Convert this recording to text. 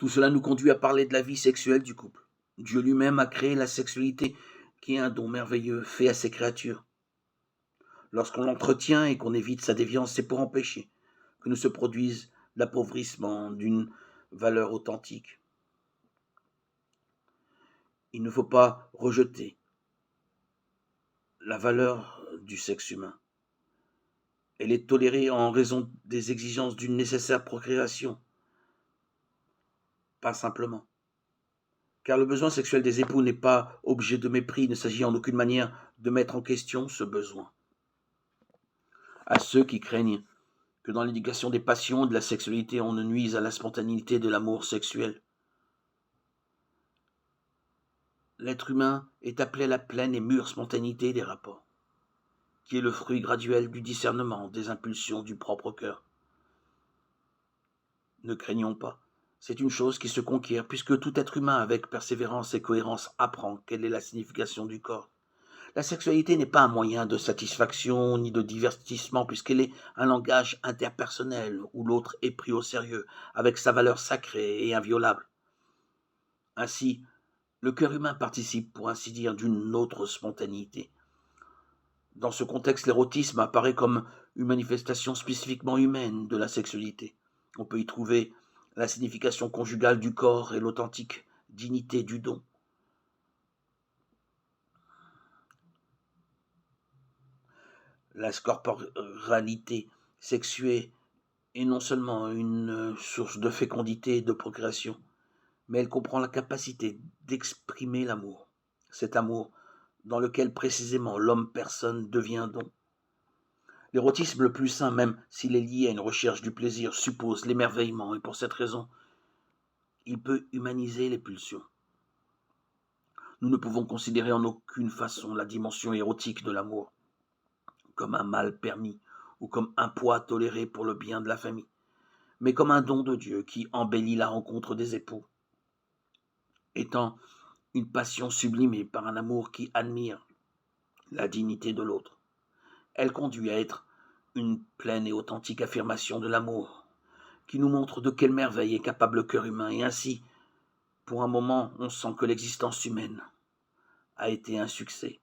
Tout cela nous conduit à parler de la vie sexuelle du couple. Dieu lui-même a créé la sexualité, qui est un don merveilleux fait à ses créatures. Lorsqu'on l'entretient et qu'on évite sa déviance, c'est pour empêcher que ne se produise l'appauvrissement d'une valeur authentique. Il ne faut pas rejeter la valeur du sexe humain. Elle est tolérée en raison des exigences d'une nécessaire procréation, pas simplement. Car le besoin sexuel des époux n'est pas objet de mépris, il ne s'agit en aucune manière de mettre en question ce besoin. À ceux qui craignent que dans l'éducation des passions et de la sexualité, on ne nuise à la spontanéité de l'amour sexuel. L'être humain est appelé à la pleine et mûre spontanéité des rapports, qui est le fruit graduel du discernement des impulsions du propre cœur. Ne craignons pas, c'est une chose qui se conquiert, puisque tout être humain avec persévérance et cohérence apprend quelle est la signification du corps. La sexualité n'est pas un moyen de satisfaction ni de divertissement, puisqu'elle est un langage interpersonnel où l'autre est pris au sérieux, avec sa valeur sacrée et inviolable. Ainsi, le cœur humain participe, pour ainsi dire, d'une autre spontanéité. Dans ce contexte, l'érotisme apparaît comme une manifestation spécifiquement humaine de la sexualité. On peut y trouver la signification conjugale du corps et l'authentique dignité du don. La corporalité sexuée est non seulement une source de fécondité et de procréation, mais elle comprend la capacité d'exprimer l'amour. Cet amour dans lequel précisément l'homme-personne devient don. L'érotisme le plus sain, même s'il est lié à une recherche du plaisir, suppose l'émerveillement, et pour cette raison, il peut humaniser les pulsions. Nous ne pouvons considérer en aucune façon la dimension érotique de l'amour comme un mal permis ou comme un poids toléré pour le bien de la famille, mais comme un don de Dieu qui embellit la rencontre des époux, étant une passion sublimée par un amour qui admire la dignité de l'autre. Elle conduit à être une pleine et authentique affirmation de l'amour, qui nous montre de quelle merveille est capable le cœur humain, et ainsi, pour un moment, on sent que l'existence humaine a été un succès.